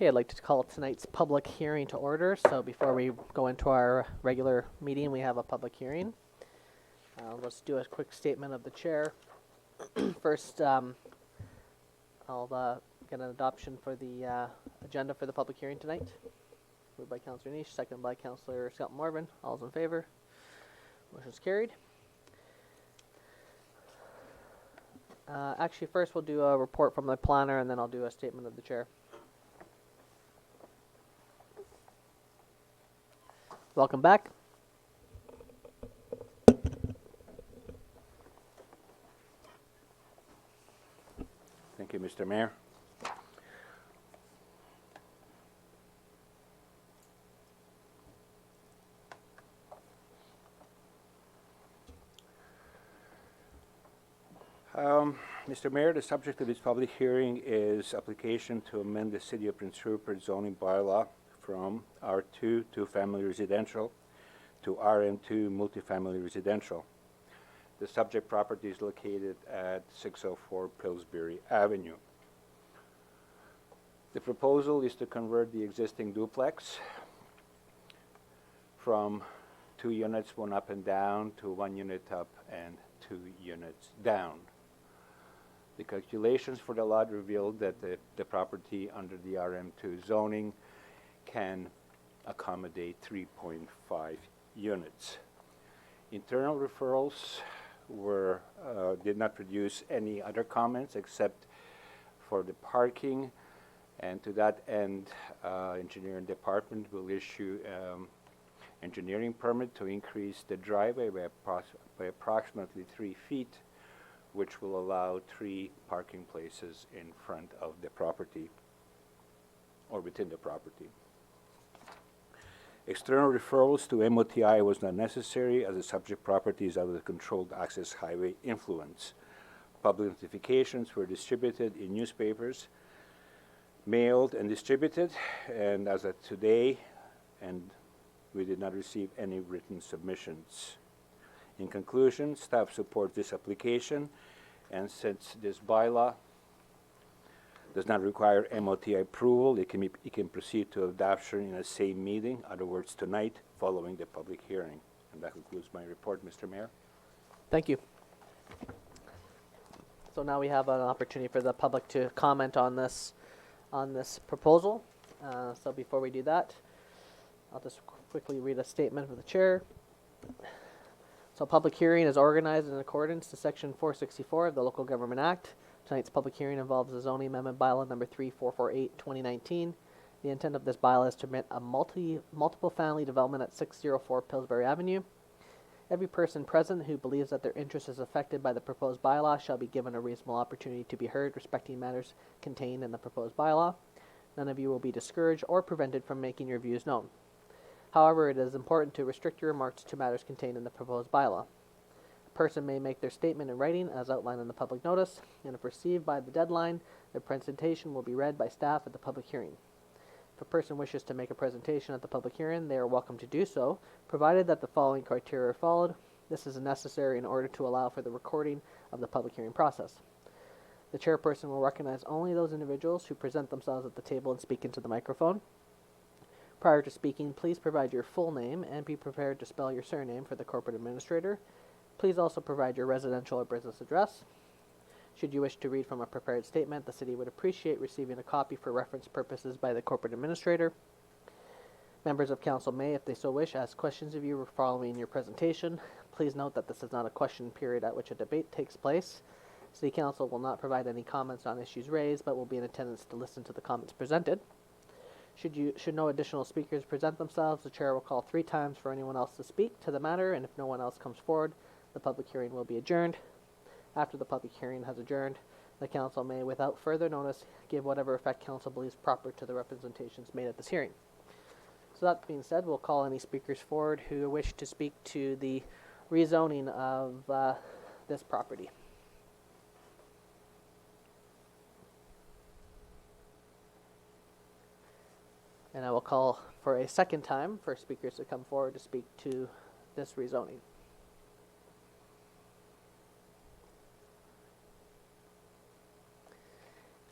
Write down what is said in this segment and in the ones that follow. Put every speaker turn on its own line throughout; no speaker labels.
Okay, I'd like to call tonight's public hearing to order. So before we go into our regular meeting, we have a public hearing. Let's do a quick statement of the chair. First, I'll get an adoption for the agenda for the public hearing tonight. Moved by Councillor Niche, second by Councillor Scott Morvan. All's in favor? Motion's carried. Actually, first we'll do a report from the planner, and then I'll do a statement of the chair. Welcome back.
Thank you, Mr. Mayor. Mr. Mayor, the subject of this public hearing is application to amend the City of Prince Rupert zoning bylaw from R2 two-family residential to RM2 multifamily residential. The subject property is located at 604 Pillsbury Avenue. The proposal is to convert the existing duplex from 2 units, 1 up and down, to 1 unit up and 2 units down. The calculations for the lot revealed that the property under the RM2 zoning can accommodate 3.5 units. Internal referrals did not produce any other comments except for the parking, and to that end, engineering department will issue engineering permit to increase the driveway by approximately 3 feet, which will allow 3 parking places in front of the property or within the property. External referrals to MOTI was not necessary as the subject property is under the controlled access highway influence. Public notifications were distributed in newspapers, mailed and distributed, and as of today, and we did not receive any written submissions. In conclusion, staff supports this application, and since this bylaw does not require MOTI approval, it can proceed to adoption in the same meeting, in other words, tonight, following the public hearing. And that concludes my report, Mr. Mayor.
Thank you. So now we have an opportunity for the public to comment on this proposal. So before we do that, I'll just quickly read a statement of the chair. So public hearing is organized in accordance to Section 464 of the Local Government Act. Tonight's public hearing involves the zoning amendment bylaw number 3448/2019. The intent of this bylaw is to permit a multiple family development at 604 Pillsbury Avenue. Every person present who believes that their interest is affected by the proposed bylaw shall be given a reasonable opportunity to be heard respecting matters contained in the proposed bylaw. None of you will be discouraged or prevented from making your views known. However, it is important to restrict your remarks to matters contained in the proposed bylaw. A person may make their statement in writing as outlined in the public notice, and if received by the deadline, their presentation will be read by staff at the public hearing. If a person wishes to make a presentation at the public hearing, they are welcome to do so, provided that the following criteria are followed. This is necessary in order to allow for the recording of the public hearing process. The chairperson will recognize only those individuals who present themselves at the table and speak into the microphone. Prior to speaking, please provide your full name and be prepared to spell your surname for the corporate administrator. Please also provide your residential or business address. Should you wish to read from a prepared statement, the city would appreciate receiving a copy for reference purposes by the corporate administrator. Members of council may, if they so wish, ask questions of you following your presentation. Please note that this is not a question period at which a debate takes place. City council will not provide any comments on issues raised, but will be in attendance to listen to the comments presented. Should no additional speakers present themselves, the chair will call 3 times for anyone else to speak to the matter, and if no one else comes forward, the public hearing will be adjourned. After the public hearing has adjourned, the council may, without further notice, give whatever effect council believes proper to the representations made at this hearing. So that being said, we'll call any speakers forward who wish to speak to the rezoning of this property. And I will call for a second time for speakers to come forward to speak to this rezoning.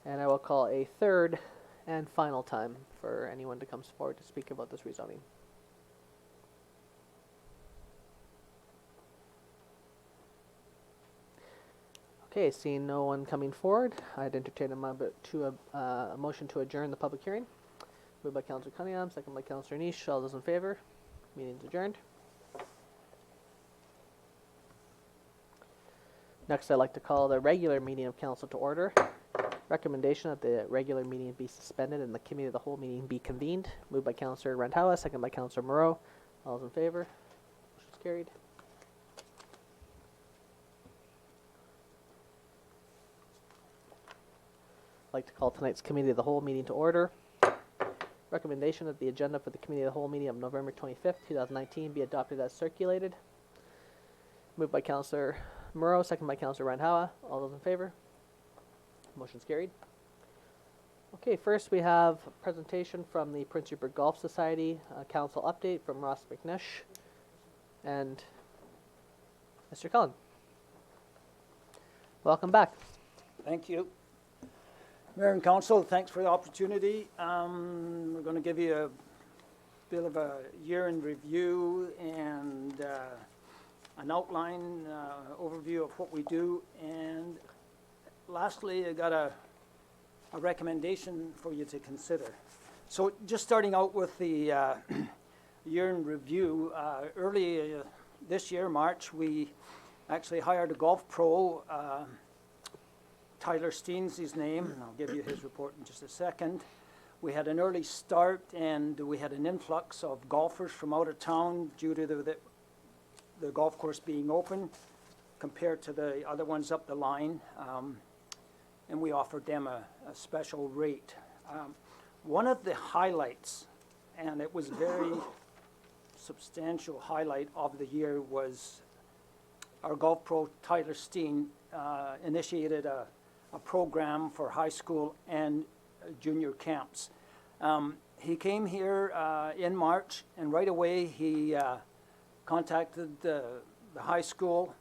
And I will call a third and final time for anyone to come forward to speak about this rezoning. Okay, seeing no one coming forward, I'd entertain a motion to adjourn the public hearing. Moved by Councillor Cunningham, second by Councillor Niche. All those in favor? Meeting's adjourned. Next, I'd like to call the regular meeting of council to order. Recommendation that the regular meeting be suspended and the committee of the whole meeting be convened. Moved by Councillor Randhawa, second by Councillor Moreau. All those in favor? Motion's carried. I'd like to call tonight's committee of the whole meeting to order. Recommendation that the agenda for the committee of the whole meeting of November 25th, 2019 be adopted as circulated. Moved by Councillor Moreau, second by Councillor Randhawa. All those in favor? Motion's carried. Okay, first we have a presentation from the Prince Rupert Golf Society, council update from Ross McNish and Mr. Cullen. Welcome back.
Thank you. Mayor and Council, thanks for the opportunity. We're going to give you a bit of a year in review and an outline overview of what we do. And lastly, I got a recommendation for you to consider. So just starting out with the year in review, early this year, March, we actually hired a golf pro, Tyler Steen's his name, and I'll give you his report in just a second. We had an early start and we had an influx of golfers from out of town due to the golf course being open compared to the other ones up the line. And we offered them a special rate. One of the highlights, and it was very substantial highlight of the year, was our golf pro Tyler Steen initiated a program for high school and junior camps. He came here in March, and right away he contacted the high school,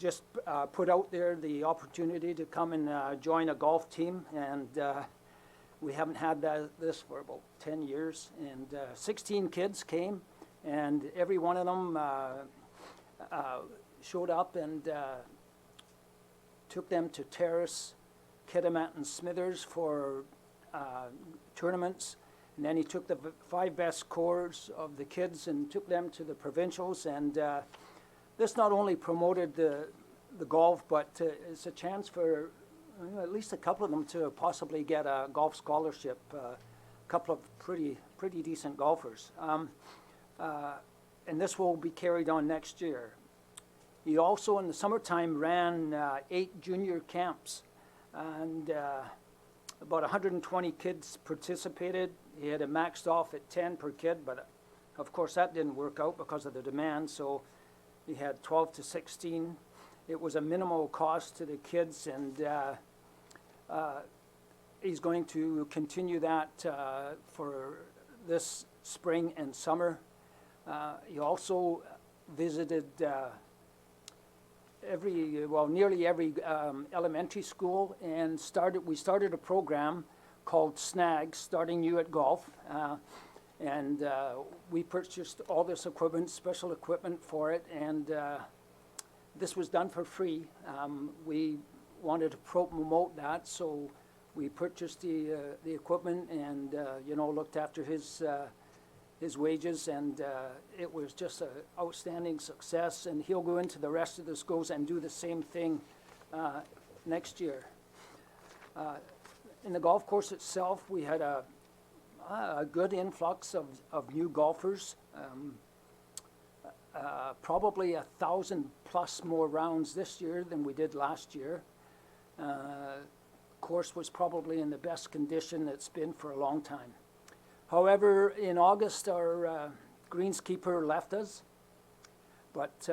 just put out there the opportunity to come and join a golf team, and we haven't had this for about 10 years, and 16 kids came, and every one of them showed up and took them to Terrace, Kitimat, and Smithers for tournaments. And then he took the 5 best scores of the kids and took them to the provincials. And this not only promoted the golf, but it's a chance for at least a couple of them to possibly get a golf scholarship. A couple of pretty decent golfers. And this will be carried on next year. He also, in the summertime, ran 8 junior camps, and about 120 kids participated. He had it maxed off at 10 per kid, but of course that didn't work out because of the demand, so he had 12 to 16. It was a minimal cost to the kids, and he's going to continue that for this spring and summer. He also visited nearly every elementary school, and we started a program called SNAG, Starting You at Golf, and we purchased all this equipment, special equipment for it, and this was done for free. We wanted to promote that, so we purchased the equipment and looked after his wages, and it was just an outstanding success, and he'll go into the rest of the schools and do the same thing next year. In the golf course itself, we had a good influx of new golfers, probably 1,000 plus more rounds this year than we did last year. Course was probably in the best condition it's been for a long time. However, in August, our greenskeeper left us, but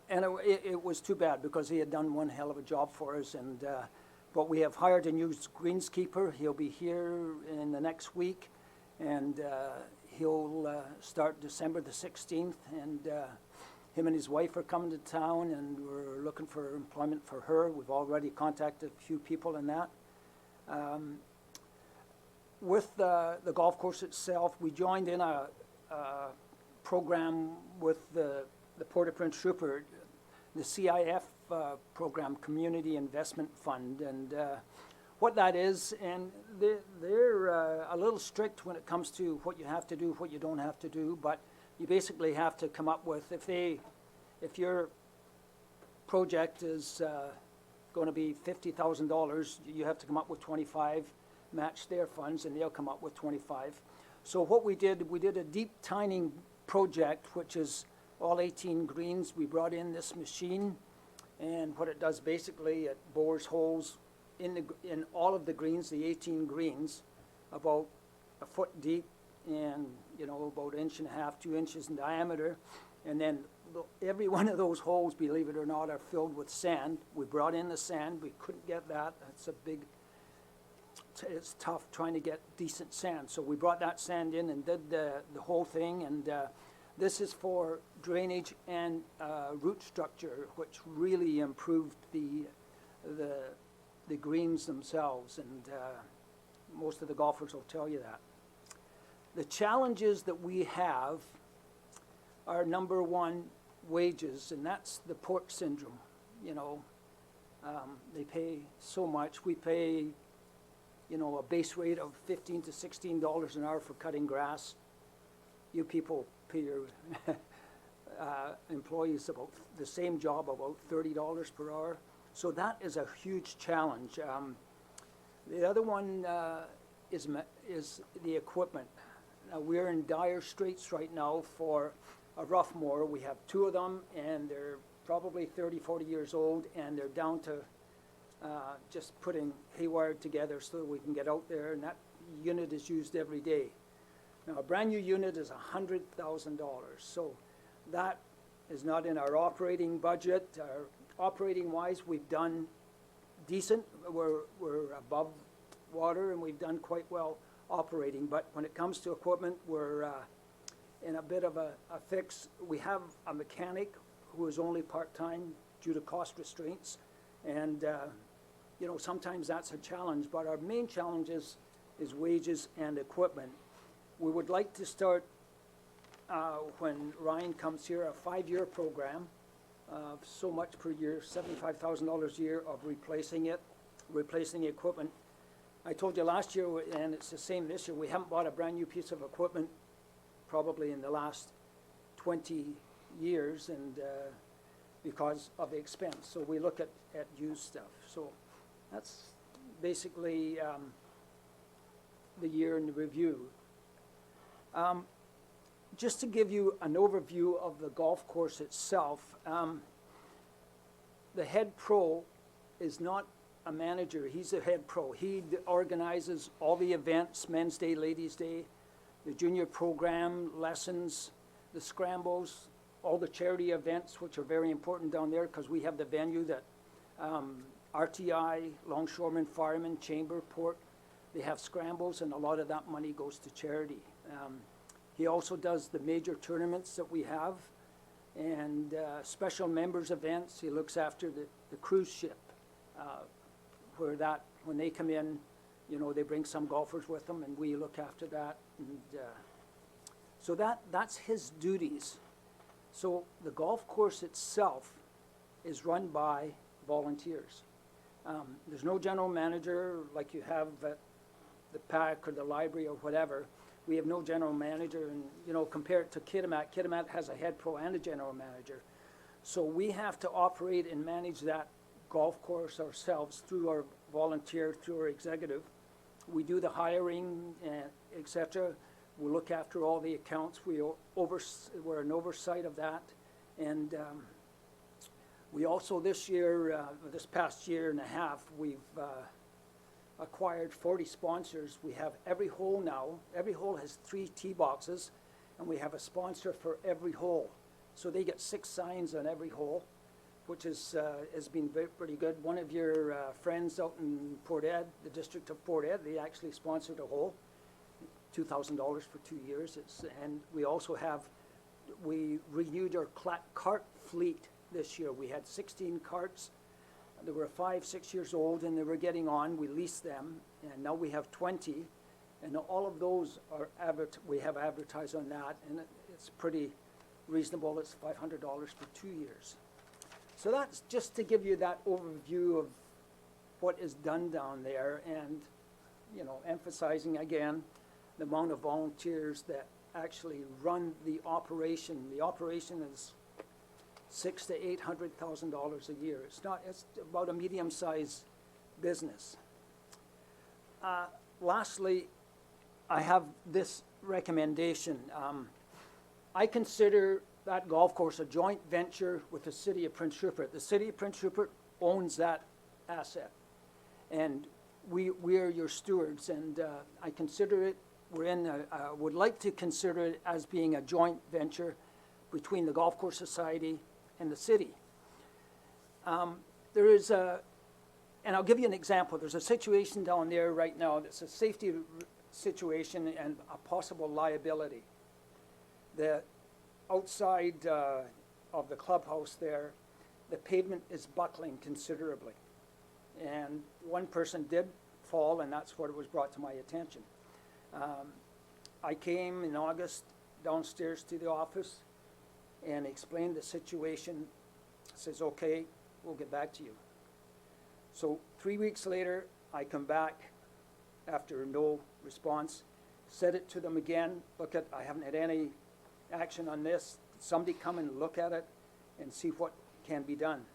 it was too bad because he had done one hell of a job for us. And but we have hired a new greenskeeper. He'll be here in the next week, and he'll start December the 16th. And him and his wife are coming to town, and we're looking for employment for her. We've already contacted a few people in that. With the golf course itself, we joined in a program with the Port-au-Prince Rupert, the CIF program, Community Investment Fund, and what that is, and they're a little strict when it comes to what you have to do, what you don't have to do, but you basically have to come up with, if your project is going to be $50,000, you have to come up with 25, match their funds, and they'll come up with 25. So what we did a deep tining project, which is all 18 greens. We brought in this machine, and what it does basically, it bores holes in all of the greens, the 18 greens, about a foot deep and, you know, about 1.5 inches, 2 inches in diameter. And then every one of those holes, believe it or not, are filled with sand. We brought in the sand. We couldn't get that. It's tough trying to get decent sand. So we brought that sand in and did the whole thing. And this is for drainage and root structure, which really improved the greens themselves. And most of the golfers will tell you that. The challenges that we have are, number one, wages, and that's the port syndrome. You know, they pay so much. We pay, you know, a base rate of $15 to $16 an hour for cutting grass. You people pay your employees about the same job, about $30 per hour. So that is a huge challenge. The other one is the equipment. We're in dire straits right now for a rough mower. We have 2 of them, and they're probably 30, 40 years old, and they're down to just putting haywire together so that we can get out there, and that unit is used every day. Now, a brand new unit is $100,000, so that is not in our operating budget. Operating-wise, we've done decent. We're above water, and we've done quite well operating, but when it comes to equipment, we're in a bit of a fix. We have a mechanic who is only part-time due to cost restraints, and you know, sometimes that's a challenge, but our main challenge is wages and equipment. We would like to start, when Ryan comes here, a 5-year program of so much per year, $75,000 a year of replacing the equipment. I told you last year, and it's the same this year, we haven't bought a brand new piece of equipment probably in the last 20 years, and because of the expense. So we look at used stuff. So that's basically the year in the review. Just to give you an overview of the golf course itself, the head pro is not a manager, he's a head pro. He organizes all the events, Men's Day, Ladies' Day, the junior program, lessons, the scrambles, all the charity events, which are very important down there because we have the venue that RTI, Longshoremen, Firemen, Chamber, Port, they have scrambles, and a lot of that money goes to charity. He also does the major tournaments that we have, and special members events. He looks after the cruise ship, when they come in, you know, they bring some golfers with them, and we look after that. And so that's his duties. So the golf course itself is run by volunteers. There's no general manager like you have at the PAC or the library or whatever. We have no general manager, and you know, compare it to Kitimat. Kitimat has a head pro and a general manager. So we have to operate and manage that golf course ourselves through our volunteer, through our executive. We do the hiring, etc. We look after all the accounts. We're an oversight of that, and we also this past year and a half, we've acquired 40 sponsors. We have every hole now. Every hole has 3 tee boxes, and we have a sponsor for every hole. So they get 6 signs on every hole, which has been pretty good. One of your friends out in Port Ed, the district of Port Ed, they actually sponsored a hole, $2,000 for 2 years. And we also we renewed our cart fleet this year. We had 16 carts They were 5, 6 years old, and they were getting on. We leased them, and now we have 20, and all of those are we have advertised on that, and it's pretty reasonable. It's $500 for 2 years. So that's just to give you that overview of what is done down there, and emphasizing again the amount of volunteers that actually run the operation. The operation is $600,000 to $800,000 a year. It's about a medium-sized business. Lastly, I have this recommendation. I consider that golf course a joint venture with the City of Prince Rupert. The City of Prince Rupert owns that asset, and we are your stewards, and I consider it, would like to consider it as being a joint venture between the Golf Course Society and the city. There is and I'll give you an example. There's a situation down there right now that's a safety situation and a possible liability. The outside of the clubhouse there, the pavement is buckling considerably. And one person did fall, and that's what was brought to my attention. I came in August downstairs to the office and explained the situation. Says, okay, we'll get back to you. So 3 weeks later, I come back after no response, said it to them again. Look, I haven't had any action on this. Somebody come and look at it and see what can be done.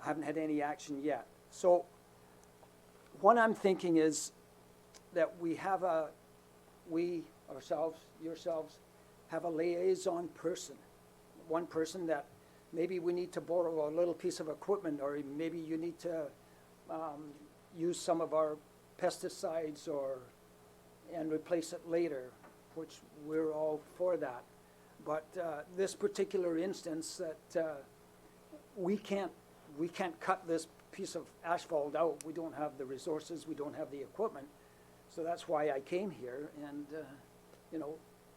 I haven't had any action yet. So what I'm thinking is that we ourselves, yourselves, have a liaison person. One person that maybe we need to borrow a little piece of equipment, or maybe you need to use some of our pesticides and replace it later, which we're all for that. But this particular instance that we can't cut this piece of asphalt out. We don't have the resources, we don't have the equipment. So that's why I came here, and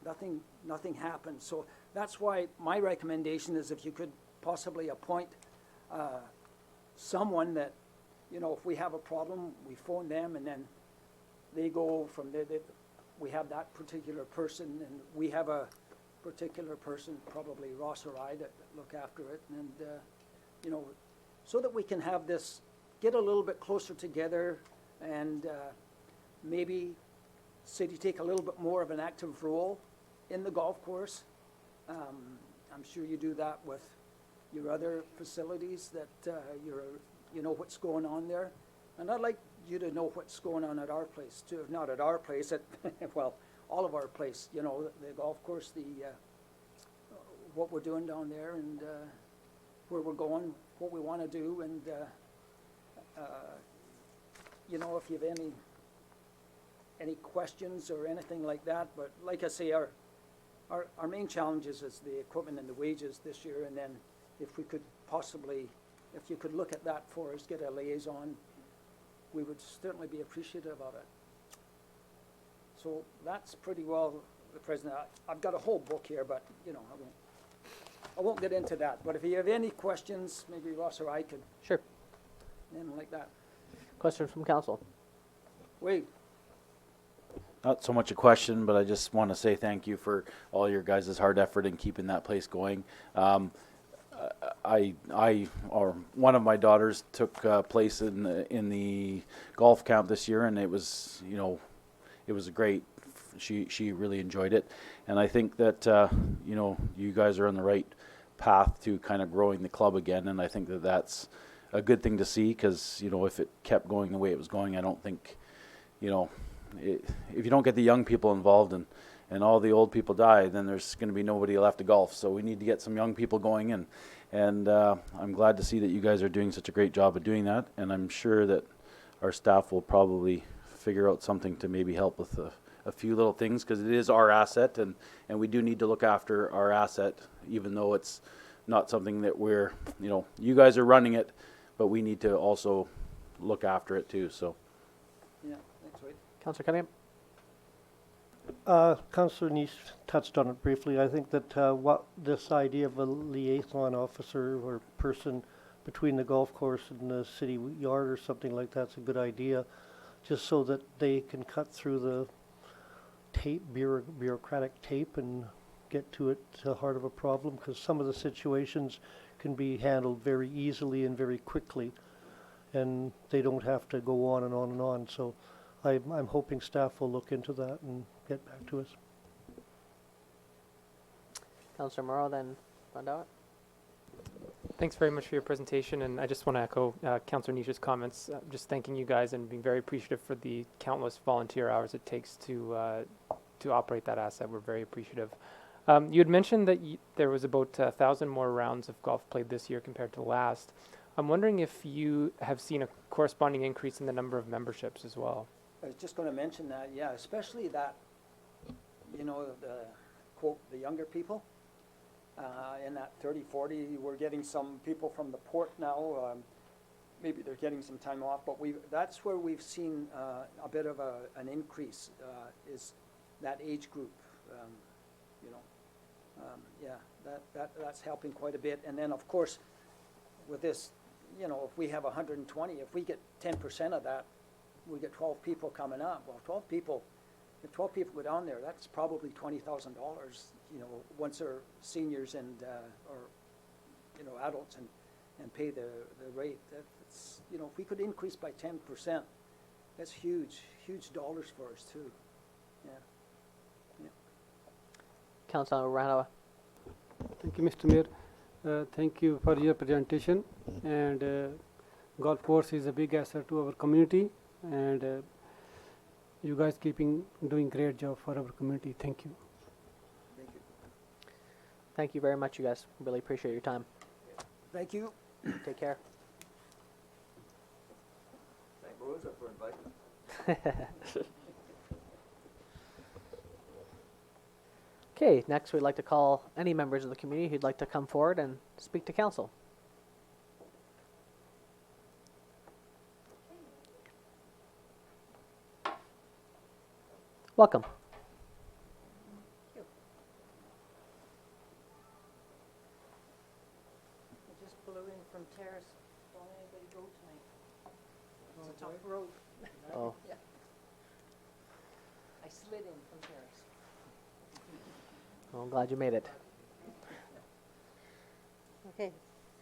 nothing happened. So that's why my recommendation is if you could possibly appoint someone that, if we have a problem, we phone them, and then they go from there. We have that particular person, and we have a particular person, probably Ross or I, that look after it, and so that we can have this get a little bit closer together, and maybe city take a little bit more of an active role in the golf course. I'm sure you do that with your other facilities, that you know what's going on there. And I'd like you to know what's going on at our place too. Not at our place, well, all of our place, the golf course, what we're doing down there, and where we're going, what we want to do, and if you have any questions or anything like that. But like I say, our main challenges is the equipment and the wages this year, and then if we could possibly, if you could look at that for us, get a liaison, we would certainly be appreciative of it. So that's pretty well the President. I've got a whole book here, but I won't get into that. But if you have any questions, maybe Ross or I could.
Sure.
Like that.
Questions from council?
Wade.
Not so much a question, but I just want to say thank you for all your guys' hard effort in keeping that place going. One of my daughters took place in the golf camp this year, and it was a great. She really enjoyed it, and I think that you guys are on the right path to kind of growing the club again, and I think that that's a good thing to see, because if it kept going the way it was going, I don't think if you don't get the young people involved and all the old people die, then there's going to be nobody left to golf. So we need to get some young people going, and I'm glad to see that you guys are doing such a great job of doing that, and I'm sure that our staff will probably figure out something to maybe help with a few little things, because it is our asset, and we do need to look after our asset, even though it's not something that we're, you guys are running it, but we need to also look after it too. So.
Yeah, thanks, Wade.
Councillor Cunningham?
Councillor Neese touched on it briefly. I think that what this idea of a liaison officer or person between the golf course and the city yard or something like that's a good idea, just so that they can cut through the tape, bureaucratic tape, and get to the heart of a problem, because some of the situations can be handled very easily and very quickly, and they don't have to go on and on and on. So I'm hoping staff will look into that and get back to us.
Councillor Morrow, then Rondowit.
Thanks very much for your presentation, and I just want to echo Councillor Nisha's comments, just thanking you guys and being very appreciative for the countless volunteer hours it takes to operate that asset. We're very appreciative. You had mentioned that there was about 1,000 more rounds of golf played this year compared to last. I'm wondering if you have seen a corresponding increase in the number of memberships as well.
I was just going to mention that, yeah, especially that, you know, the quote, the younger people. In that 30, 40, we're getting some people from the port now. Maybe they're getting some time off, but that's where we've seen a bit of an increase, is that age group. You know, yeah, that's helping quite a bit. And then, of course, with this, you know, if we have 120, if we get 10% of that, we get 12 people coming up. Well, 12 people, if 12 people go down there, that's probably $20,000, you know, once they're seniors and, or, you know, adults and pay the rate. That's, you know, if we could increase by 10%, that's huge, huge dollars for us too. Yeah. Yeah.
Councillor Rondowit.
Thank you, Mr. Mayor. Thank you for your presentation. And golf course is a big asset to our community, and you guys doing great job for our community. Thank you.
Thank you.
Thank you very much, you guys. Really appreciate your time.
Thank you.
Take care.
Thank Rosa for inviting.
Okay, next we'd like to call any members of the community who'd like to come forward and speak to council. Welcome.
I just blew in from Terrace. Don't anybody go tonight. It's a tough road.
Oh,
Yeah. I slid in from Terrace.
well, I'm glad you made it.
Okay, is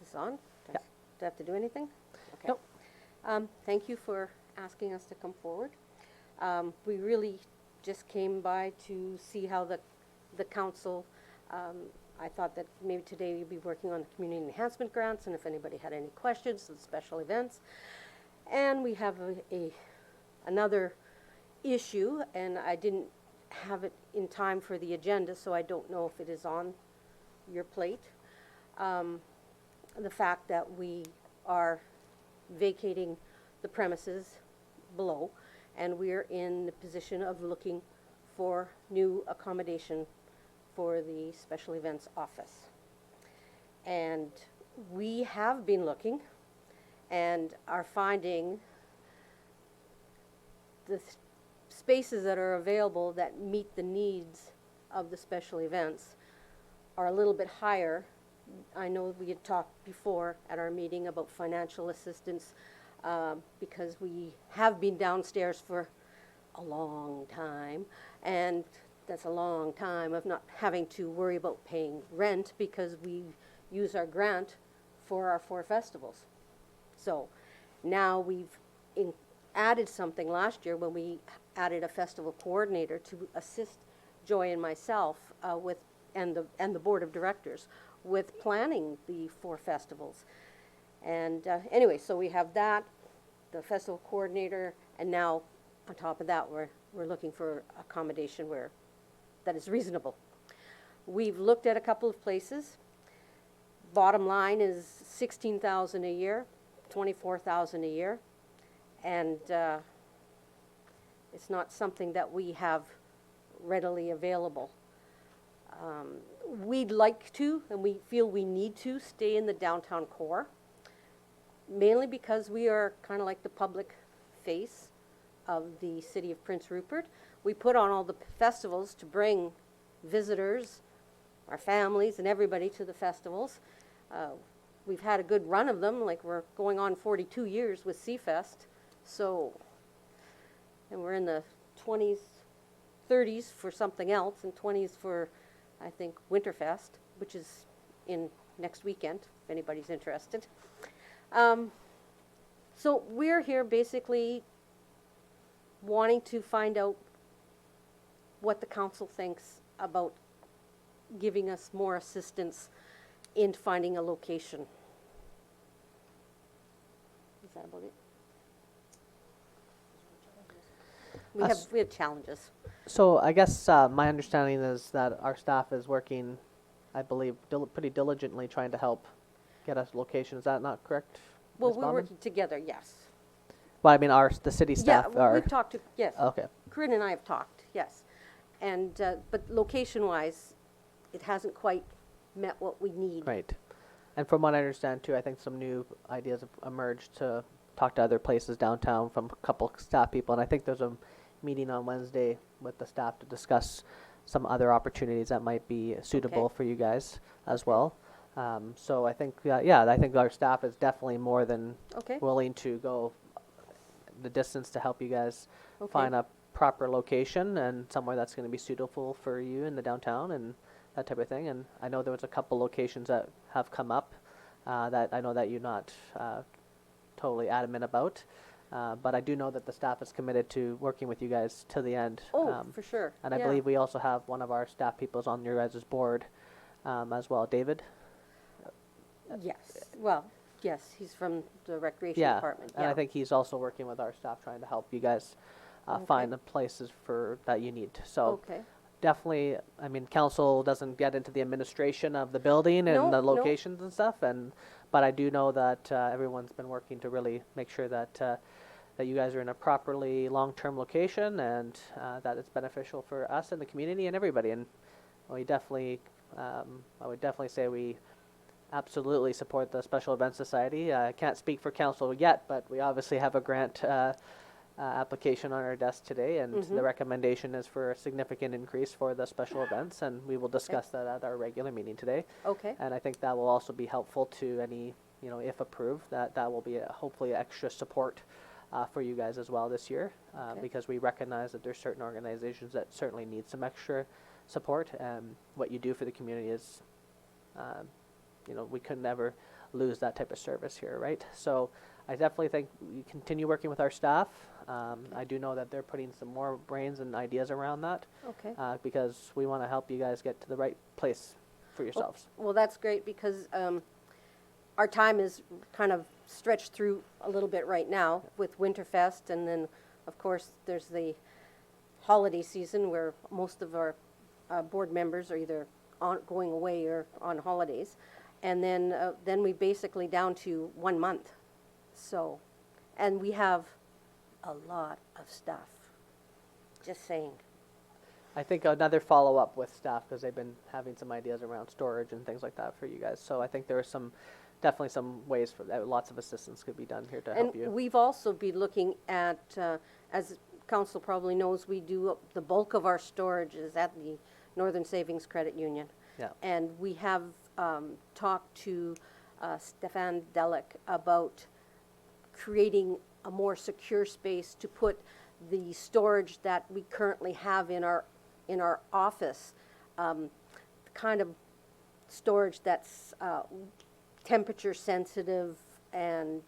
this on?
Yeah.
Do I have to do anything? Okay.
Nope.
Thank you for asking us to come forward. We really just came by to see how the council, I thought that maybe today you'd be working on the community enhancement grants, and if anybody had any questions, the special events. And we have another issue, and I didn't have it in time for the agenda, so I don't know if it is on your plate. The fact that we are vacating the premises below, and we're in the position of looking for new accommodation for the special events office. And we have been looking and are finding the spaces that are available that meet the needs of the special events are a little bit higher. I know we had talked before at our meeting about financial assistance because we have been downstairs for a long time, and that's a long time of not having to worry about paying rent because we use our grant for our 4 festivals. So now we've added something last year when we added a festival coordinator to assist Joy and myself and the board of directors with planning the 4 festivals. And anyway, so we have that, the festival coordinator, and now on top of that we're looking for accommodation that is reasonable. We've looked at a couple of places. Bottom line is $16,000 a year, $24,000 a year, and it's not something that we have readily available. We'd like to, and we feel we need to, stay in the downtown core, mainly because we are kind of like the public face of the city of Prince Rupert. We put on all the festivals to bring visitors, our families, and everybody to the festivals. we've had a good run of them, like we're going on 42 years with Seafest, so, and we're in the 20s, 30s for something else, and 20s for, I think, Winterfest, which is in next weekend, if anybody's interested. So we're here basically wanting to find out what the council thinks about giving us more assistance in finding a location. Is that about it? We have challenges.
So I guess my understanding is that our staff is working, I believe, pretty diligently trying to help get us location. Is that not correct?
Well,
Ms.
we're
Baumann?
working together, yes.
Well, I mean, the city staff
Yeah,
are.
we've talked to, yes.
Okay.
Corinne and I have talked, yes. And, but location-wise, it hasn't quite met what we need.
Right. And from what I understand too, I think some new ideas have emerged to talk to other places downtown from a couple staff people. And I think there's a meeting on Wednesday with the staff to discuss some other opportunities that might be suitable for you guys as well. So I think, I think our staff is definitely more than
Okay,
willing to go the distance to help you guys
okay.
find a proper location and somewhere that's going to be suitable for you in the downtown and that type of thing. And I know there was a couple locations that have come up that I know that you're not totally adamant about. But I do know that the staff is committed to working with you guys to the end.
Oh, for sure.
And I
yeah.
believe we also have one of our staff peoples on your guys' board as well, David.
Yes, well, yes, he's from the Recreation
Yeah,
Department,
and
yeah.
I think he's also working with our staff trying to help you guys find the places that you need. So
Okay,
definitely, I mean, council doesn't get into the administration of the building and
No,
the
no.
locations and stuff, but I do know that everyone's been working to really make sure that that you guys are in a properly long-term location and that it's beneficial for us and the community and everybody. And we definitely, I would definitely say we absolutely support the Special Events Society. I can't speak for council yet, but we obviously have a grant application on our desk today, and the recommendation is for a significant increase for the special events, and we will discuss that at our regular meeting today.
okay,
And I think that will also be helpful to any, if approved, that will be hopefully extra support for you guys as well this year,
Okay.
because we recognize that there's certain organizations that certainly need some extra support, and what you do for the community is, we could never lose that type of service here, right? So I definitely think we continue working with our staff. I do know that they're putting some more brains and ideas around that,
okay.
because we want to help you guys get to the right place for yourselves.
Well, that's great because our time is kind of stretched through a little bit right now with Winterfest, and then, of course, there's the holiday season where most of our board members are either going away or on holidays, and then we basically down to 1 month. So, and we have a lot of stuff. Just saying.
I think another follow-up with staff, because they've been having some ideas around storage and things like that for you guys. So I think there are definitely some ways for that. Lots of assistance could be done here to help
And
you.
we've also been looking at, as council probably knows, we do the bulk of our storage is at the Northern Savings Credit Union.
Yeah.
And we have talked to Stefan Delic about creating a more secure space to put the storage that we currently have in our office, kind of storage that's temperature sensitive and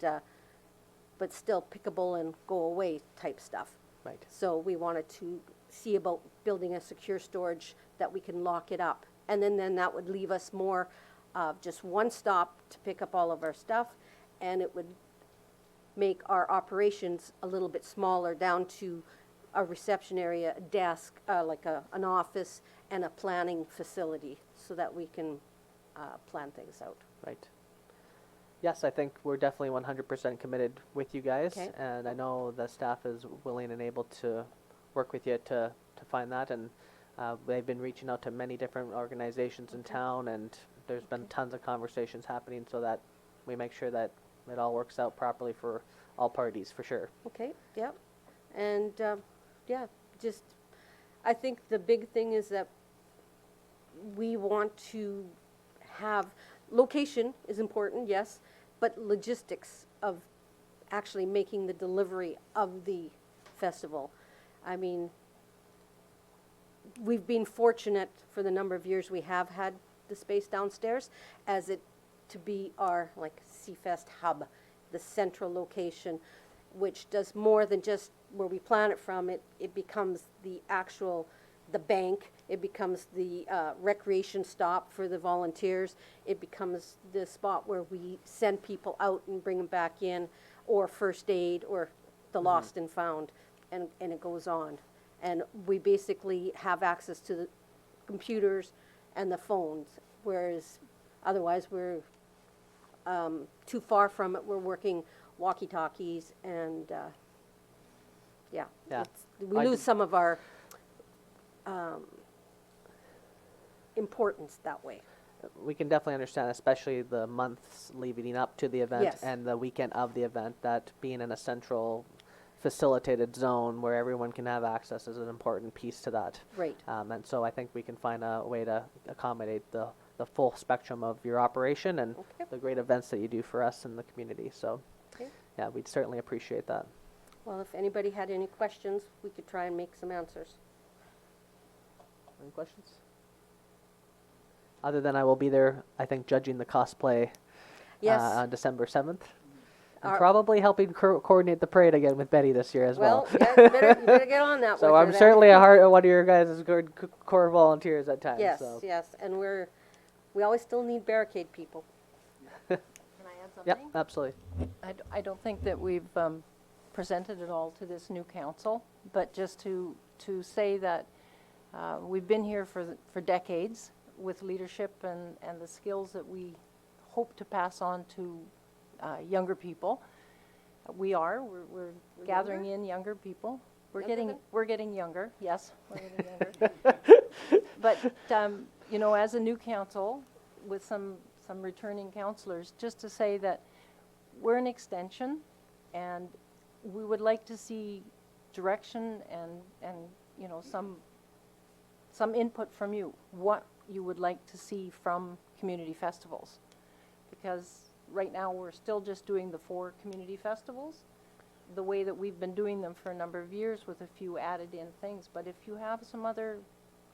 but still pickable and go away type stuff.
Right.
So we wanted to see about building a secure storage that we can lock it up. And then that would leave us more just one stop to pick up all of our stuff, and it would make our operations a little bit smaller, down to a reception area, a desk, like an office, and a planning facility, so that we can plan things out.
Right. Yes, I think we're definitely 100% committed with you guys,
Okay.
and I know the staff is willing and able to work with you to find that, and they've been reaching out to many different organizations in town, and there's been tons of conversations happening so that we make sure that it all works out properly for all parties, for sure.
Okay, yep. And, just, I think the big thing is that we want to have location is important, yes, but logistics of actually making the delivery of the festival. I mean, we've been fortunate for the number of years we have had the space downstairs as it to be our like Seafest hub, the central location, which does more than just where we plan it from. It becomes the actual, the bank. It becomes the recreation stop for the volunteers. It becomes the spot where we send people out and bring them back in, or first aid, or the lost and found, and it goes on. And we basically have access to the computers and the phones, whereas otherwise we're too far from it. We're working walkie-talkies and, yeah.
Yeah.
We
I
lose
did-
some of our importance that way.
We can definitely understand, especially the months leading up to the event
Yes.
and the weekend of the event, that being in a central facilitated zone where everyone can have access is an important piece to that.
Right.
And so I think we can find a way to accommodate the full spectrum of your operation and
Okay.
the great events that you do for us in the community. So,
Okay.
yeah, we'd certainly appreciate that.
Well, if anybody had any questions, we could try and make some answers.
Any questions? Other than I will be there, I think, judging the cosplay
Yes.
on December 7th. And
Our-
probably helping coordinate the parade again with Betty this year as well.
Well, yeah, you better get on that
So
with her
I'm
then.
certainly one of your guys' good core volunteers at times.
Yes,
So.
yes, and we always still need barricade people.
Can I add
Yep,
something?
absolutely.
I don't think that we've presented it all to this new council, but just to say that we've been here for decades with leadership and the skills that we hope to pass on to younger people. We're gathering in younger people. We're getting younger, yes, we're getting younger. But, you know, as a new council with some returning councilors, just to say that we're an extension and we would like to see direction and you know, some input from you, what you would like to see from community festivals. Because right now, we're still just doing the 4 community festivals, the way that we've been doing them for a number of years with a few added in things. But if you have some other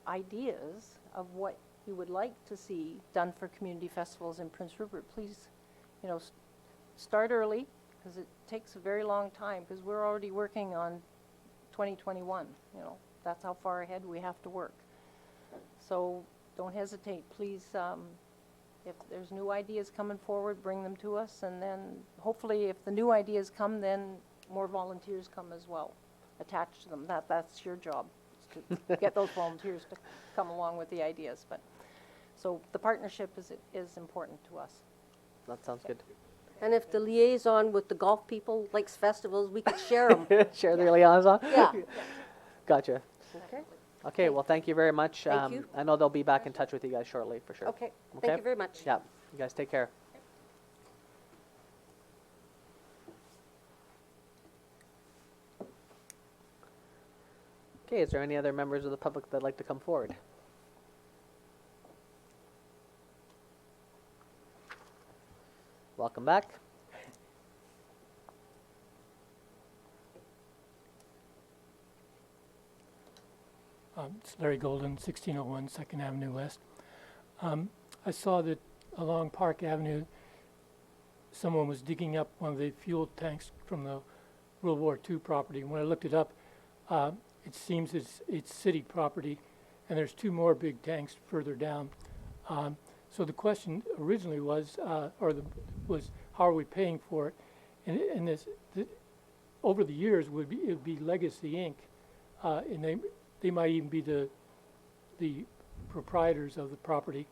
ideas of what you would like to see done for community festivals in Prince Rupert, please, you know, start early, because it takes a very long time, because we're already working on 2021, you know, that's how far ahead we have to work. So don't hesitate, please, if there's new ideas coming forward, bring them to us, and then hopefully if the new ideas come, then more volunteers come as well, attached to them. That's your job, is to get those volunteers to come along with the ideas. But so the partnership is important to us.
That sounds good.
And if the liaison with the golf people likes festivals, we could share them.
Share the liaison?
Yeah.
Gotcha.
Okay,
Okay, well, thank you very much.
Thank you.
I know they'll be back in touch with you guys shortly, for sure.
okay,
Okay.
thank you very much.
Yeah, you guys take care. Okay, is there any other members of the public that'd like to come forward? Welcome back.
It's Larry Golden, 1601 2nd Avenue West. I saw that along Park Avenue, someone was digging up one of the fuel tanks from the World War II property. And when I looked it up, it seems it's city property, and there's 2 more big tanks further down. So the question originally was, how are we paying for it? And over the years, it would be Legacy Inc., and they might even be the proprietors of the property.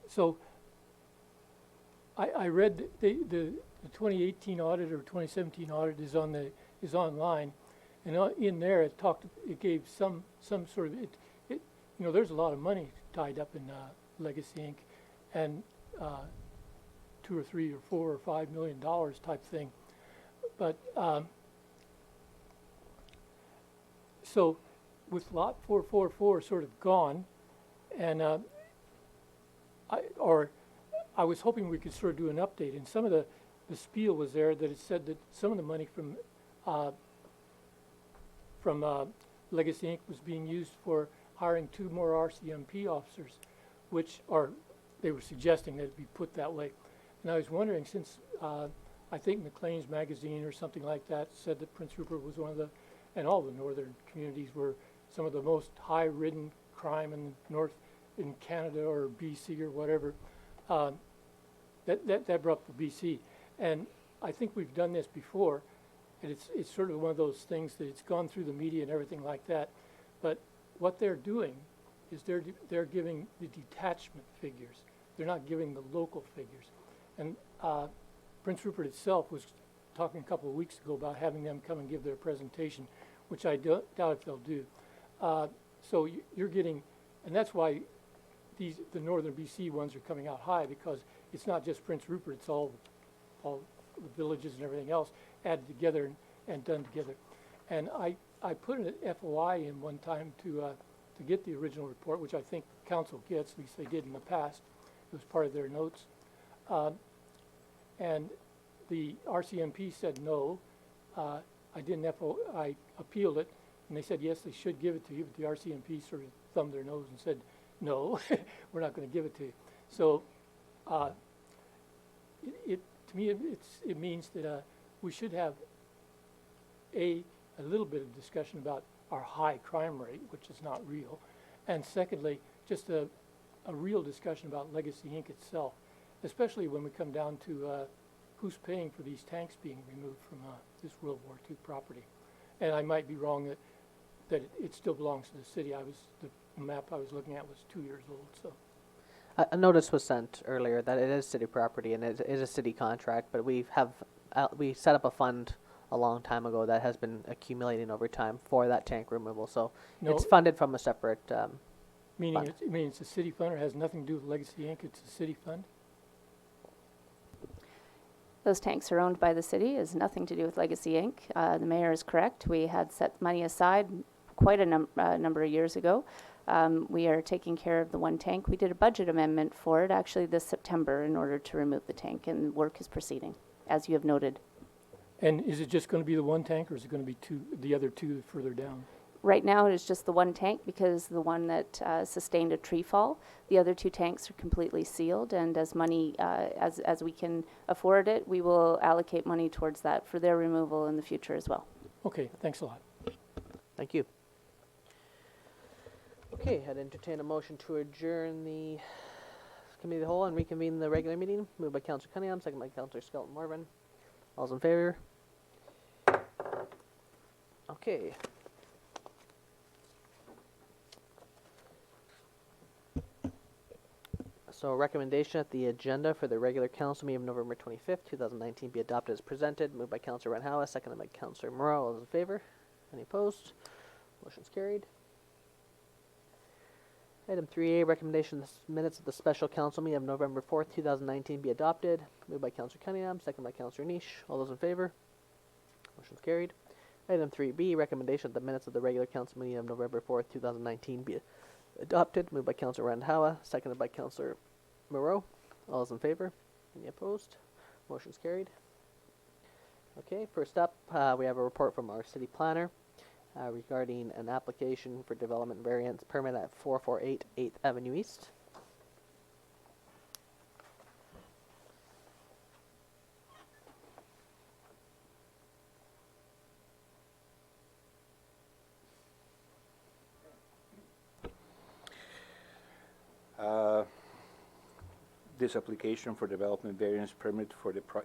So I read the 2018 audit or 2017 audit is online, and in there it gave some sort of you know, there's a lot of money tied up in Legacy Inc. and $2 or $3 or $4 or $5 million type thing, but. So with lot 444 sort of gone, and I was hoping we could sort of do an update, and some of the spiel was there that it said that some of the money from Legacy Inc. was being used for hiring 2 more RCMP officers, they were suggesting that it be put that way. And I was wondering, since I think Maclean's magazine or something like that said that Prince Rupert was one of the, and all the northern communities were some of the most high-ridden crime in the north, in Canada or BC or whatever, that brought up the BC. And I think we've done this before, and it's sort of one of those things that it's gone through the media and everything like that. But what they're doing is they're giving the detachment figures. They're not giving the local figures. And Prince Rupert itself was talking a couple of weeks ago about having them come and give their presentation, which I doubt if they'll do. So you're getting, and that's why the northern BC ones are coming out high, because it's not just Prince Rupert, it's all the villages and everything else added together and done together. And I put an FOI in one time to get the original report, which I think council gets, at least they did in the past. It was part of their notes. And the RCMP said no. I appealed it, and they said yes, they should give it to you, but the RCMP sort of thumbed their nose and said, no, we're not going to give it to you. So to me, it means that we should have a little bit of discussion about our high crime rate, which is not real, and secondly, just a real discussion about Legacy Inc. itself, especially when we come down to who's paying for these tanks being removed from this World War II property. And I might be wrong that it still belongs to the city. The map I was looking at was 2 years old, so.
A notice was sent earlier that it is city property and it is a city contract, but we set up a fund a long time ago that has been accumulating over time for that tank removal. So it's funded from a separate
meaning
fund.
It's a city fund, or has nothing to do with Legacy Inc., it's a city fund?
Those tanks are owned by the city, has nothing to do with Legacy Inc. The mayor is correct. We had set money aside quite a number of years ago. We are taking care of the one tank. We did a budget amendment for it actually this September in order to remove the tank, and work is proceeding, as you have noted.
And is it just going to be the one tank, or is it going to be the other two further down?
Right now it is just the one tank, because the one that sustained a tree fall. The other 2 tanks are completely sealed, and as money, as we can afford it, we will allocate money towards that for their removal in the future as well.
Okay, thanks a lot.
Thank you. Okay, I'd entertain a motion to adjourn the committee of the whole and reconvene the regular meeting. Moved by Councillor Cunningham, second by Councillor Skelton Morvan. All's in favor? Okay. So recommendation that the agenda for the regular council meeting of November 25th, 2019 be adopted as presented. Moved by Councillor Renhowa, seconded by Councillor Moreau. All those in favor? Any opposed? Motion's carried. Item 3A, recommendation the minutes of the special council meeting of November 4th, 2019 be adopted. Moved by Councillor Cunningham, second by Councillor Niche. All those in favor? Motion's carried. Item 3B, recommendation that the minutes of the regular council meeting of November 4th, 2019 be adopted. Moved by Councillor Renhowa, seconded by Councillor Moreau. All those in favor? Any opposed? Motion's carried. Okay, first up, we have a report from our city planner regarding an application for development variance permit at 448 8th Avenue East.
This application for development variance permit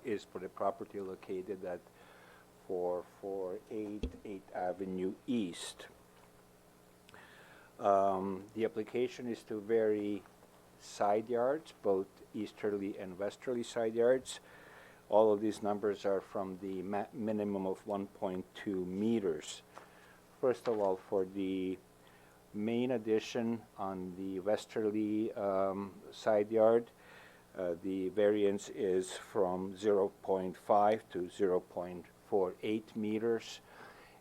is for the property located at 448 8th Avenue East. The application is to vary side yards, both easterly and westerly side yards. All of these numbers are from the minimum of 1.2 meters. First of all, for the main addition on the westerly side yard, the variance is from 0.5 to 0.48 meters,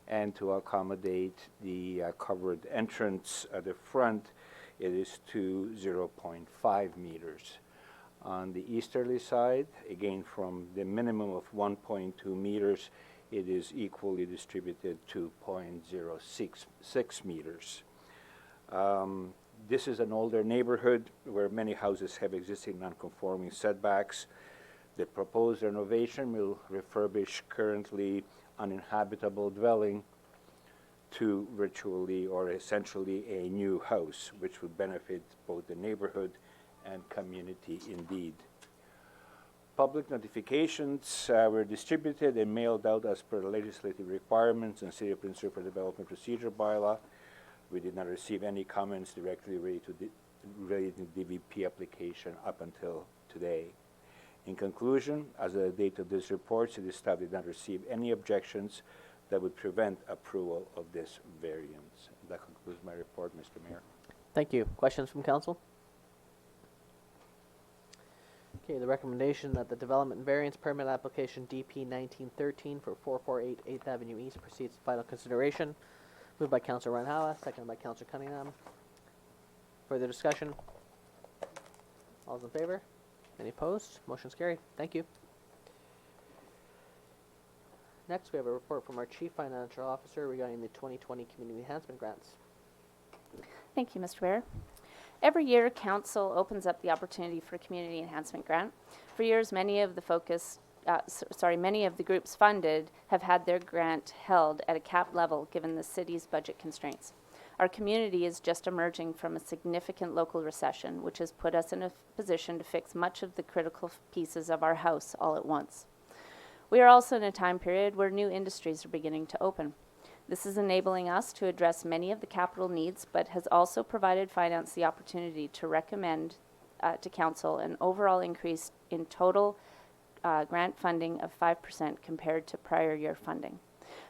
and to accommodate the covered entrance at the front, it is to 0.5 meters. On the easterly side, again from the minimum of 1.2 meters, it is equally distributed to 0.066 meters. This is an older neighborhood where many houses have existing non-conforming setbacks. The proposed renovation will refurbish currently uninhabitable dwelling to virtually or essentially a new house, which would benefit both the neighborhood and community indeed. Public notifications were distributed and mailed out as per the legislative requirements and City of Prince Rupert Development Procedure Bylaw. We did not receive any comments directly related to the DVP application up until today. In conclusion, as of the date of this report, City staff did not receive any objections that would prevent approval of this variance. That concludes my report, Mr. Mayor.
Thank you. Questions from council? Okay, the recommendation that the development variance permit application DP 1913 for 448 8th Avenue East proceeds to final consideration. Moved by Councilor Reinhauer, seconded by Councilor Cunningham. Further discussion? All's in favor? Any opposed? Motion's carried. Thank you. Next, we have a report from our Chief Financial Officer regarding the 2020 Community Enhancement Grants.
Thank you, Mr. Mayor. Every year, Council opens up the opportunity for a community enhancement grant. For years, many of the groups funded have had their grant held at a capped level given the city's budget constraints. Our community is just emerging from a significant local recession, which has put us in a position to fix much of the critical pieces of our house all at once. We are also in a time period where new industries are beginning to open. This is enabling us to address many of the capital needs, but has also provided finance the opportunity to recommend to Council an overall increase in total grant funding of 5% compared to prior year funding.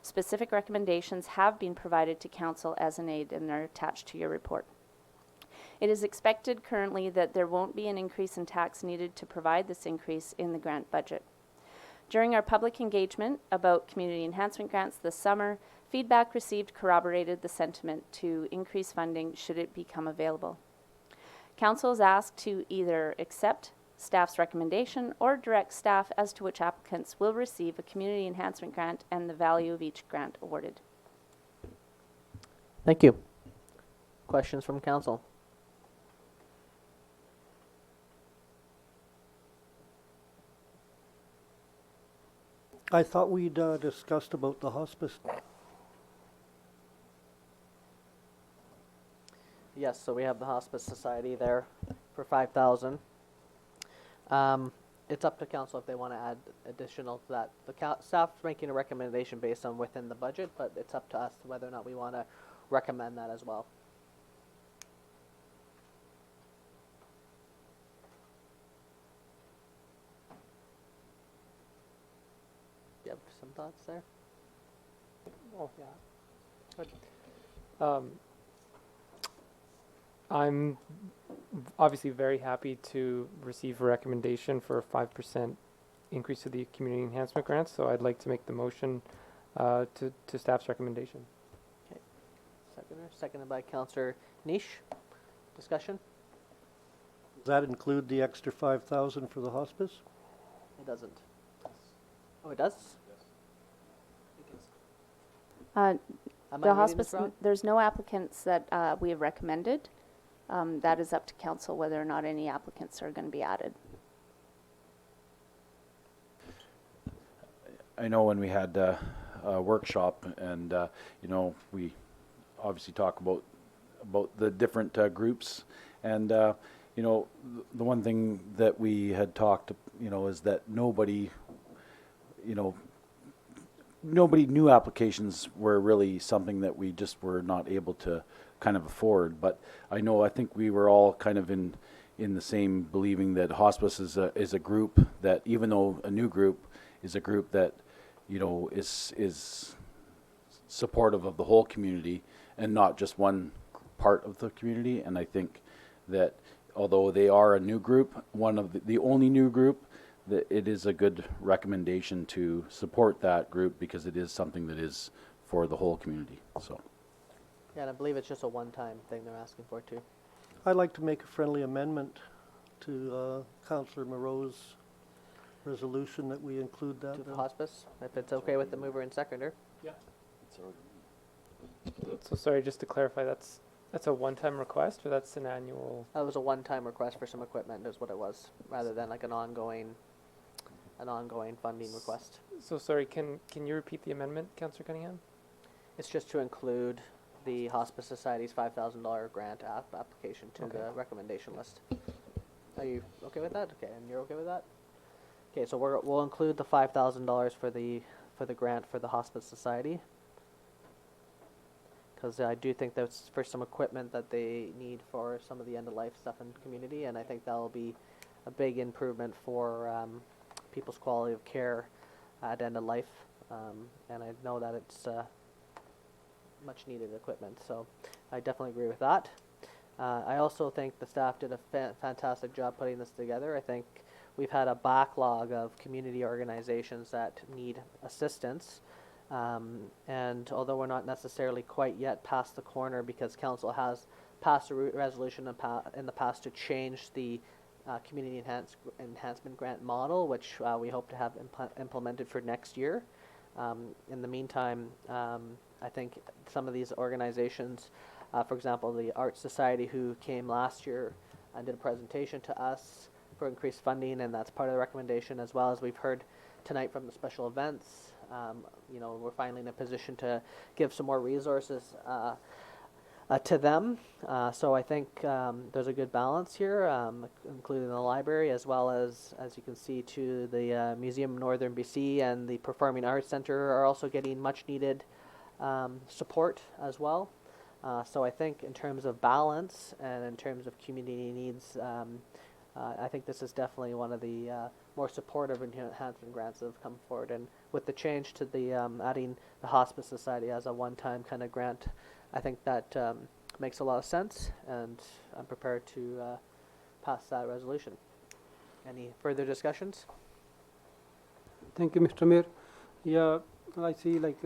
Specific recommendations have been provided to Council as an aid and are attached to your report. It is expected currently that there won't be an increase in tax needed to provide this increase in the grant budget. During our public engagement about community enhancement grants this summer, feedback received corroborated the sentiment to increase funding should it become available. Council is asked to either accept staff's recommendation or direct staff as to which applicants will receive a community enhancement grant and the value of each grant awarded.
Thank you. Questions from council?
I thought we'd discussed about the hospice.
Yes, so we have the Hospice Society there for 5,000. It's up to council if they want to add additional to that. The staff's making a recommendation based on within the budget, but it's up to us whether or not we want to recommend that as well. Do you have some thoughts there?
Oh, yeah. But, I'm obviously very happy to receive a recommendation for a 5% increase to the community enhancement grants, so I'd like to make the motion to staff's recommendation.
Okay. Seconded by Councillor Niche. Discussion?
Does that include the extra 5,000 for the hospice?
It doesn't. Oh, it does?
Uh,
Am
The
I reading this
hospice,
wrong?
there's no applicants that we have recommended. That is up to council whether or not any applicants are going to be added.
I know when we had a workshop and, you know, we obviously talk about the different groups and, you know, the one thing that we had talked, you know, is that nobody new applications were really something that we just were not able to kind of afford. But I think we were all kind of in the same believing that hospice is a group that, even though a new group, is a group that, you know, is supportive of the whole community and not just one part of the community. And I think that although they are a new group, one of the only new group, that it is a good recommendation to support that group because it is something that is for the whole community. So,
Yeah, and I believe it's just a one-time thing they're asking for too.
I'd like to make a friendly amendment to Councillor Moreau's resolution that we include that.
To the hospice, if it's okay with the mover and seconder.
So sorry, just to clarify, that's a one-time request, or that's an annual?
That was a one-time request for some equipment is what it was, rather than like an ongoing funding request.
So sorry, can you repeat the amendment, Councillor Cunningham?
It's just to include the Hospice Society's $5,000 grant application to
Okay.
the recommendation list. Are you okay with that? Okay, and you're okay with that? Okay, so we'll include the $5,000 for the grant for the Hospice Society. Because I do think that's for some equipment that they need for some of the end-of-life stuff in the community, and I think that'll be a big improvement for people's quality of care at end of life. And I know that it's much needed equipment, so I definitely agree with that. I also think the staff did a fantastic job putting this together. I think we've had a backlog of community organizations that need assistance. And although we're not necessarily quite yet past the corner, because council has passed a resolution in the past to change the community enhancement grant model, which we hope to have implemented for next year. In the meantime, I think some of these organizations, for example, the Arts Society, who came last year and did a presentation to us for increased funding, and that's part of the recommendation, as well as we've heard tonight from the special events. You know, we're finally in a position to give some more resources to them. So I think there's a good balance here, including the library, as well as you can see, to the Museum of Northern BC and the Performing Arts Centre are also getting much needed support as well. So I think in terms of balance and in terms of community needs, I think this is definitely one of the more supportive enhancement grants that have come forward. And with the change to the adding the Hospice Society as a one-time kind of grant, I think that makes a lot of sense, and I'm prepared to pass that resolution. Any further discussions?
Thank you, Mr. Mayor. Yeah, I see like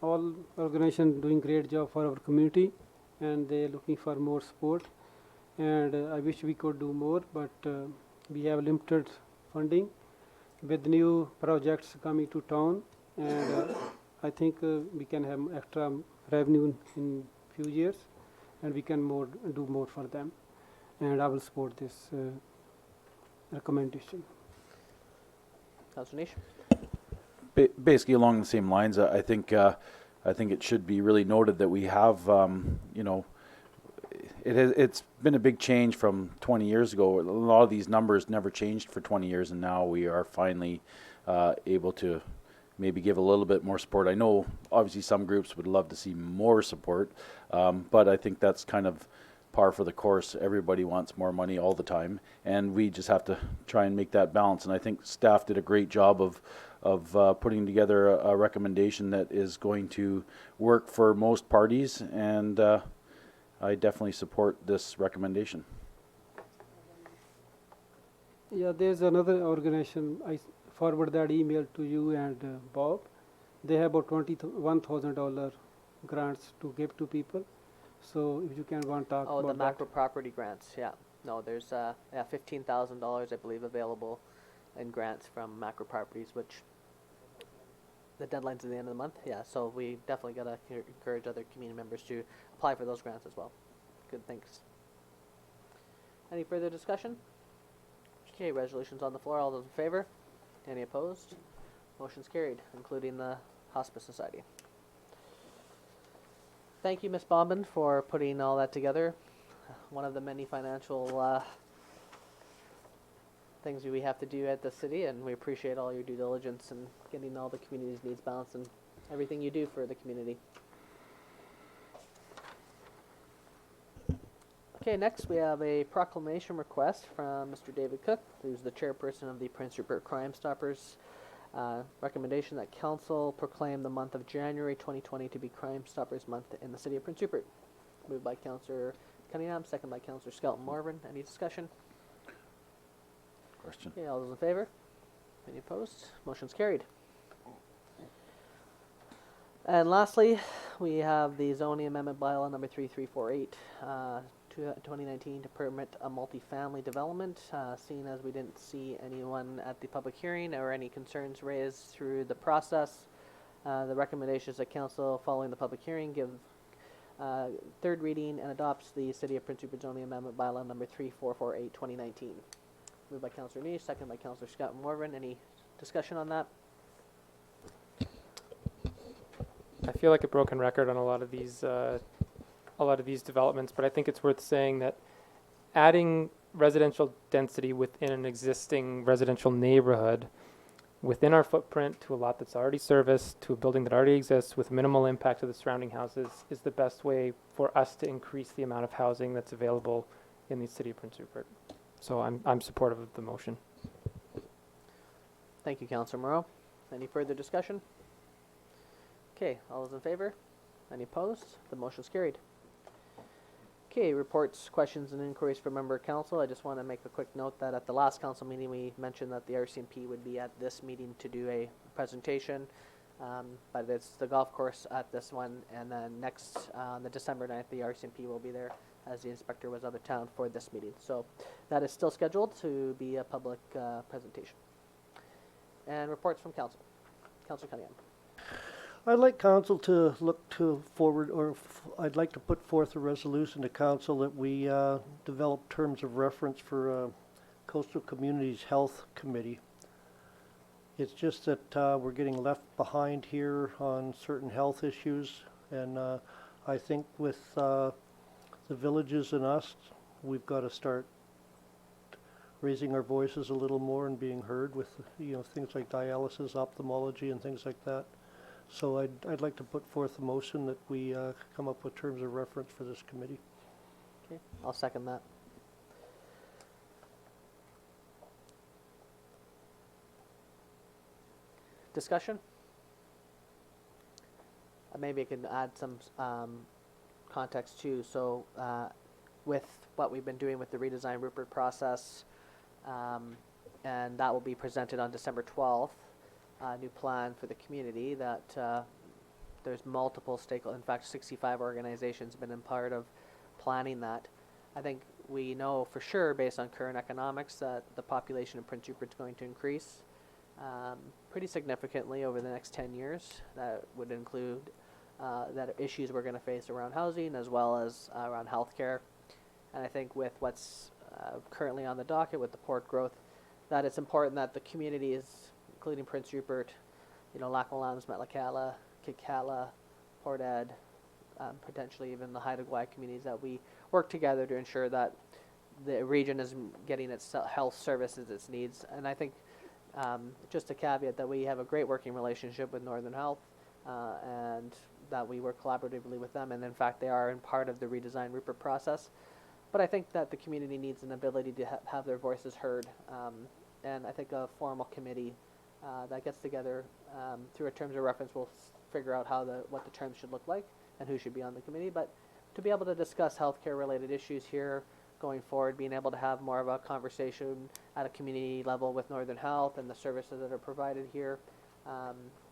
all organizations doing great job for our community, and they're looking for more support. And I wish we could do more, but we have limited funding with new projects coming to town, and I think we can have extra revenue in few years, and we can do more for them. And I will support this recommendation.
Councillor Nish?
Basically along the same lines, I think it should be really noted that we have, you know, it's been a big change from 20 years ago. A lot of these numbers never changed for 20 years, and now we are finally able to maybe give a little bit more support. I know obviously some groups would love to see more support, but I think that's kind of par for the course. Everybody wants more money all the time, and we just have to try and make that balance. And I think staff did a great job of putting together a recommendation that is going to work for most parties, and I definitely support this recommendation.
Yeah, there's another organization. I forward that email to you and Bob. They have about $21,000 grants to give to people. So if you can want to talk
Oh, the
about
macro property grants, yeah. No, there's $15,000, I believe, available in grants from macro properties, which the deadline's at the end of the month. Yeah, so we definitely got to encourage other community members to apply for those grants as well. Good, thanks. Any further discussion? Okay, resolution's on the floor. All those in favor? Any opposed? Motion's carried, including the Hospice Society. Thank you, Ms. Bombin, for putting all that together. One of the many financial things we have to do at the city, and we appreciate all your due diligence and getting all the community's needs balanced and everything you do for the community. Okay, next we have a proclamation request from Mr. David Cook, who's the chairperson of the Prince Rupert Crime Stoppers. Recommendation that council proclaim the month of January 2020 to be Crime Stoppers Month in the city of Prince Rupert. Moved by Councillor Cunningham, second by Councillor Skelton Morvan. Any discussion?
Question.
Okay, all those in favor? Any opposed? Motion's carried. And lastly, we have the zoning amendment bylaw number 3348, 2019 to permit a multifamily development. Seeing as we didn't see anyone at the public hearing or any concerns raised through the process, the recommendation is that council, following the public hearing, give third reading and adopts the City of Prince Rupert zoning amendment bylaw number 3448 2019. Moved by Councillor Niche, second by Councillor Scott Morvan. Any discussion on that?
I feel like a broken record on a lot of these developments, but I think it's worth saying that adding residential density within an existing residential neighborhood, within our footprint, to a lot that's already serviced, to a building that already exists with minimal impact to the surrounding houses, is the best way for us to increase the amount of housing that's available in the City of Prince Rupert. So I'm supportive of the motion.
Thank you, Councillor Moreau. Any further discussion? Okay, all those in favor? Any opposed? The motion's carried. Okay, reports, questions, and inquiries from member council. I just want to make a quick note that at the last council meeting, we mentioned that the RCMP would be at this meeting to do a presentation, but it's the golf course at this one, and then next, on the December 9th, the RCMP will be there as the inspector was out of town for this meeting. So that is still scheduled to be a public presentation. And reports from council. Councillor Cunningham.
I'd like council to look to forward, or I'd like to put forth a resolution to council that we develop terms of reference for Coastal Communities Health Committee. It's just that we're getting left behind here on certain health issues, and I think with the villages and us, we've got to start raising our voices a little more and being heard with, you know, things like dialysis, ophthalmology, and things like that. So I'd like to put forth a motion that we come up with terms of reference for this committee.
Okay, I'll second that. Discussion? Maybe I can add some context too. So with what we've been doing with the Redesign Rupert process, and that will be presented on December 12th, new plan for the community that there's multiple stakeholders, in fact 65 organizations have been in part of planning that. I think we know for sure based on current economics that the population of Prince Rupert is going to increase pretty significantly over the next 10 years. That would include that issues we're going to face around housing as well as around healthcare. And I think with what's currently on the docket with the port growth, that it's important that the community is, including Prince Rupert, you know, Lac Melange, Metlakatla, Kitkatla, Port Ed, potentially even the Haida Gwaii communities, that we work together to ensure that the region is getting its health services its needs. And I think just a caveat that we have a great working relationship with Northern Health and that we work collaboratively with them, and in fact they are in part of the Redesign Rupert process. But I think that the community needs an ability to have their voices heard, and I think a formal committee that gets together through a terms of reference will figure out what the terms should look like and who should be on the committee. But to be able to discuss healthcare related issues here going forward, being able to have more of a conversation at a community level with Northern Health and the services that are provided here.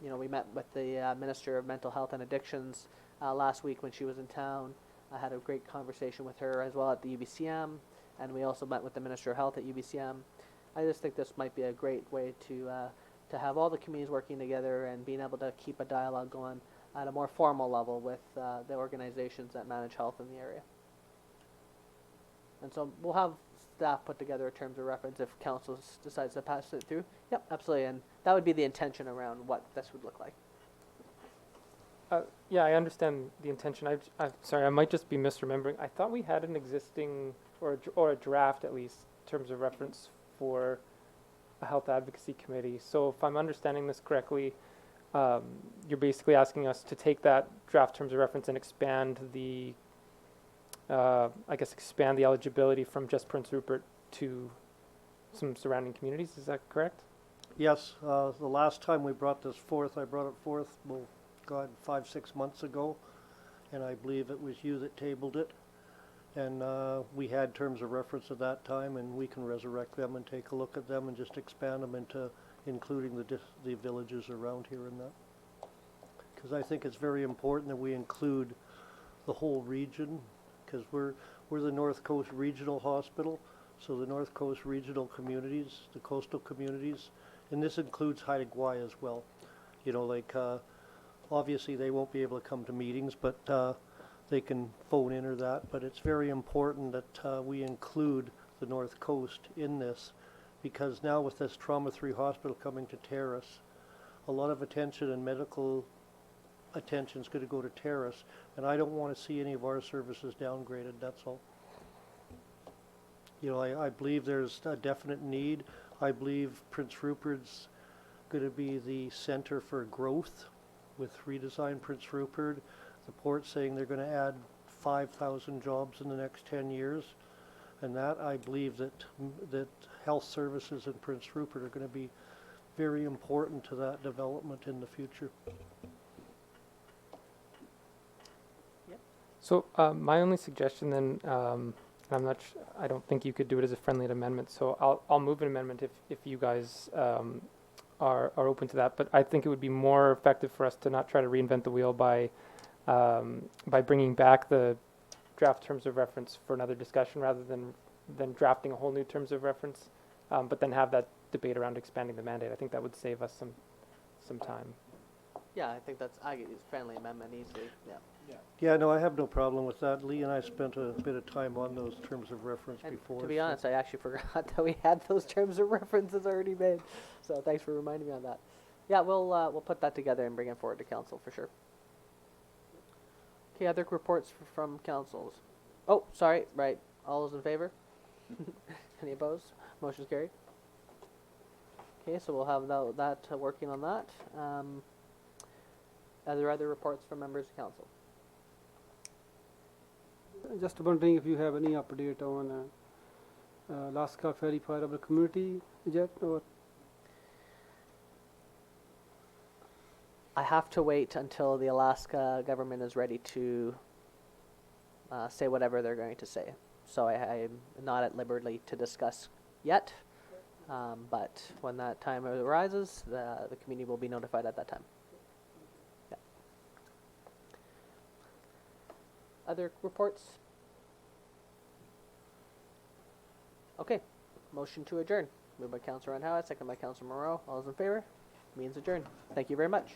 You know, we met with the Minister of Mental Health and Addictions last week when she was in town. I had a great conversation with her as well at the UBCM, and we also met with the Minister of Health at UBCM. I just think this might be a great way to have all the communities working together and being able to keep a dialogue going at a more formal level with the organizations that manage health in the area. And so we'll have staff put together terms of reference if council decides to pass it through. Yep, absolutely, and that would be the intention around what this would look like.
Yeah, I understand the intention. I'm sorry, I might just be misremembering. I thought we had an existing, or a draft at least, terms of reference for a health advocacy committee. So if I'm understanding this correctly, you're basically asking us to take that draft terms of reference and expand the, expand the eligibility from just Prince Rupert to some surrounding communities. Is that correct?
Yes, the last time we brought this forth, I brought it forth, well, God, 5-6 months ago, and I believe it was you that tabled it. And we had terms of reference at that time, and we can resurrect them and take a look at them and just expand them into including the villages around here and that. Because I think it's very important that we include the whole region, because We're the North Coast Regional Hospital, so the North Coast regional communities, the coastal communities, and this includes Haida Gwaii as well. You know, like, obviously they won't be able to come to meetings, but they can phone in or that, but it's very important that we include the North Coast in this, because now with this Trauma 3 hospital coming to Terrace, a lot of attention and medical attention is going to go to Terrace, and I don't want to see any of our services downgraded, that's all. You know, I believe there's a definite need. I believe Prince Rupert's going to be the center for growth with redesign Prince Rupert. The port's saying they're going to add 5,000 jobs in the next 10 years. And that, I believe that health services in Prince Rupert are going to be very important to that development in the future.
So my only suggestion then, I'm not. I don't think you could do it as a friendly amendment. So I'll move an amendment if you guys are open to that. But I think it would be more effective for us to not try to reinvent the wheel by bringing back the draft terms of reference for another discussion rather than drafting a whole new terms of reference, but then have that debate around expanding the mandate. I think that would save us some time.
Yeah, I think I could use friendly amendment easily, yeah.
Yeah, no, I have no problem with that. Lee and I spent a bit of time on those terms of reference
And
before.
to be
so-
honest, I actually forgot that we had those terms of references already made. So thanks for reminding me on that. Yeah, we'll put that together and bring it forward to council for sure. Okay, other reports from councils. Oh, sorry, right. All those in favor? Any opposed? Motion's carried. Okay, so we'll have that working on that. Are there other reports from members of council?
Just wondering if you have any update on Alaska Ferry for our community yet, or
I have to wait until the Alaska government is ready to say whatever they're going to say. So I'm not at liberty to discuss yet, but when that time arises, the community will be notified at that time. Yeah. Other reports? Okay, motion to adjourn. Moved by Councilor Ron Howard, second by Councilor Moreau. All those in favor? Means adjourned. Thank you very much.